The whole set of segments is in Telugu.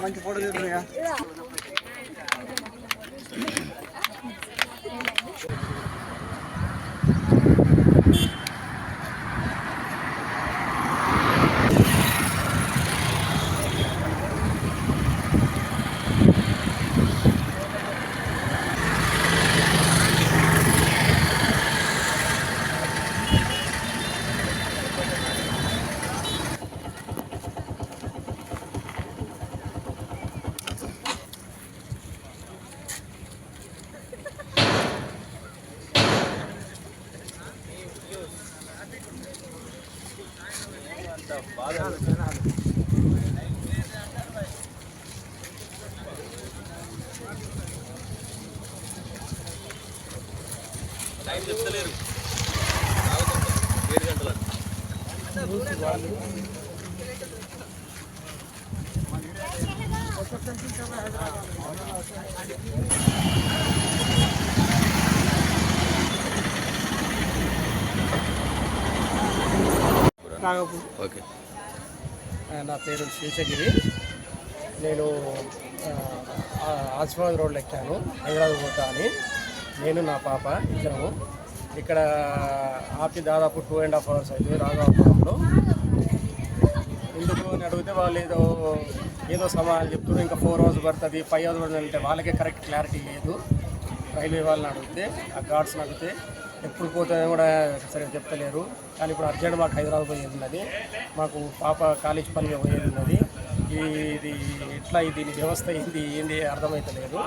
మంచి ఫోటో తీసుకున్నా టైం చెప్తలేరు 7 గంటల ఓకే. నా పేరు శేషగిరి. నేను ఆసిఫాబాద్ రోడ్లో ఎక్కాను, హైదరాబాద్ పోతా అని. నేను నా పాప ఇద్దరము ఇక్కడ ఆపి దాదాపు 2.5 hours అవుతుంది రాఘవాపురంలో. ఎందుకు అని అడిగితే వాళ్ళు ఏదో సమాధానం చెప్తున్నారు. ఇంకా 4 hours పడుతుంది, 5 hours పడుతుంది అంటే వాళ్ళకే కరెక్ట్ క్లారిటీ లేదు. రైల్వే వాళ్ళని అడిగితే, ఆ గార్డ్స్ని అడిగితే ఎప్పుడు పోతుందని కూడా సరిగ్గా చెప్తలేరు. కానీ ఇప్పుడు అర్జెంట్ మాకు హైదరాబాద్ పోయేది ఉన్నది, మాకు పాప కాలేజ్ పనిగా పోయేది ఉన్నది. ఇది ఎట్లా దీని వ్యవస్థ ఏంది అర్థమవుతలేదు.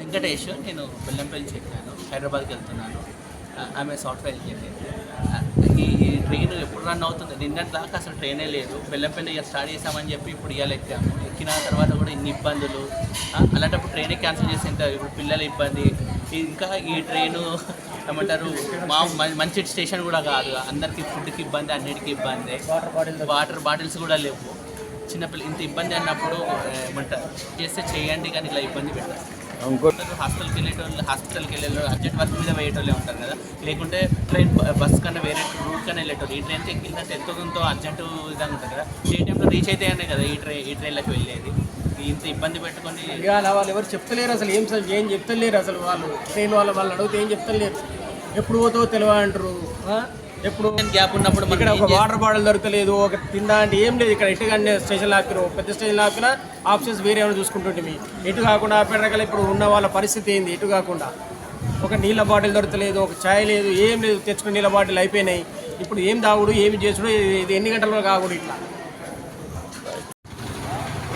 వెంకటేష్, నేను బెల్లంపల్లి చెప్పాను, హైదరాబాద్కి వెళ్తున్నాను. ఆమె సాఫ్ట్వేర్ ఇంజనీర్. ఈ ట్రైన్ ఎప్పుడు రన్ అవుతుంది? నిన్నటి దాకా అసలు ట్రైనే లేదు. బెల్లంపల్లి స్టార్ట్ చేసామని చెప్పి ఇప్పుడు ఇవాళ ఎక్కాము. ఎక్కిన తర్వాత కూడా ఇన్ని ఇబ్బందులు. అలాంటప్పుడు ట్రైనే క్యాన్సిల్ చేసి ఇప్పుడు పిల్లల ఇబ్బంది. ఇంకా ఈ ట్రైను ఏమంటారు మంచి స్టేషన్ కూడా కాదు. అందరికీ ఫుడ్కి ఇబ్బంది, అన్నిటికీ ఇబ్బంది. వాటర్ బాటిల్స్ కూడా లేవు. చిన్నపిల్లలు ఇంత ఇబ్బంది అన్నప్పుడు ఏమంటారు చేస్తే చేయండి, కానీ ఇలా ఇబ్బంది పెట్టారు. హాస్పిటల్కి వెళ్ళేటోళ్ళు అర్జెంట్ వర్క్ మీద పోయేటోళ్ళే ఉంటారు కదా. లేకుంటే ట్రైన్ బస్ కన్నా వేరే రూట్ కన్నా వెళ్ళేటోళ్ళు. ఈ ట్రైన్కి ఎక్కిందంటే ఎంతో అర్జెంటు విధంగా ఉంటుంది కదా. ఏ టైంలో రీచ్ అయితే అనే కదా ఈ ట్రైన్లోకి వెళ్ళేది. ఇంత ఇబ్బంది పెట్టుకొని వాళ్ళు ఎవరు చెప్తలేరు, అసలు ఏం చెప్తలేరు. అసలు వాళ్ళు ట్రైన్ వాళ్ళు అడిగితే ఏం చెప్తలేరు. ఎప్పుడు పోతావో తెలియదు అంటారు. ఎప్పుడు గ్యాప్ ఉన్నప్పుడు ఇక్కడ ఒక వాటర్ బాటిల్ దొరకలేదు, ఒక తిందా అంటే ఏం లేదు. ఇక్కడ ఎటుగానే స్టేషన్లో ఆపిన, పెద్ద స్టేషన్లో ఆపినా ఆప్షన్స్ వేరే ఏమైనా చూసుకుంటుంటే ఎటు కాకుండా ఆపే రకాల ఇప్పుడు ఉన్న వాళ్ళ పరిస్థితి ఏంది? ఎటు కాకుండా ఒక నీళ్ళ బాటిల్ దొరకలేదు, ఒక ఛాయ్ లేదు, ఏం లేదు. తెచ్చుకుని నీళ్ళ బాటిల్ అయిపోయినాయి. ఇప్పుడు ఏం తాగుడు, ఏమి చేసుడు, ఇది ఎన్ని గంటల్లో కాకూడదు. ఇట్లా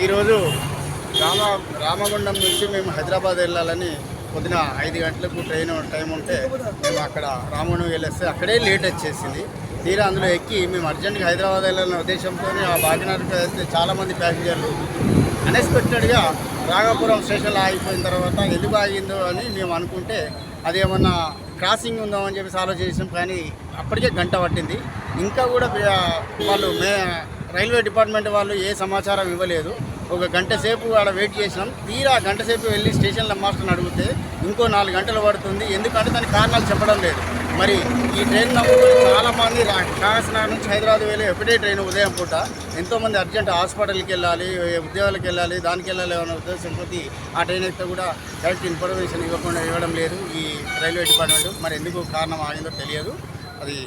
ఈరోజు రామగుండం నుంచి మేము హైదరాబాద్ వెళ్ళాలని పొద్దున 5 గంటలకు ట్రైన్ టైం ఉంటే మేము అక్కడ రామగుండం వెళ్ళేస్తే అక్కడే లేట్ వచ్చేసింది. తీరా అందులో ఎక్కి మేము అర్జెంట్గా హైదరాబాద్ వెళ్ళాలనే ఉద్దేశంతో ఆ భాగ్యనగర్కి వేస్తే చాలామంది ప్యాసింజర్లు అన్ఎక్స్పెక్టెడ్గా రాఘాపురం స్టేషన్లో ఆగిపోయిన తర్వాత ఎందుకు ఆగిందో అని మేము అనుకుంటే అదేమన్నా క్రాసింగ్ ఉందామని చెప్పేసి ఆలోచించాం. కానీ అప్పటికే గంట పట్టింది. ఇంకా కూడా వాళ్ళు రైల్వే డిపార్ట్మెంట్ వాళ్ళు ఏ సమాచారం ఇవ్వలేదు. ఒక గంట సేపు అక్కడ వెయిట్ చేసినాం. తీరా గంట సేపు వెళ్ళి స్టేషన్లో మాస్టర్ని అడిగితే ఇంకో 4 గంటలు పడుతుంది. ఎందుకంటే దానికి కారణాలు చెప్పడం లేదు. మరి ఈ ట్రైన్ నమ్ముకొని చాలామంది కాకినాడ నుంచి హైదరాబాద్ వెళ్ళి ఎప్పుడే ట్రైన్ ఉదయం పూట ఎంతోమంది అర్జెంట్ హాస్పిటల్కి వెళ్ళాలి, ఉద్యోగాలకు వెళ్ళాలి, దానికి వెళ్ళాలి అనే ఉద్దేశంతో ఆ ట్రైన్ అయితే కూడా కరెక్ట్ ఇన్ఫర్మేషన్ ఇవ్వడం లేదు ఈ రైల్వే డిపార్ట్మెంట్. మరి ఎందుకు కారణం ఆగిందో తెలియదు. అది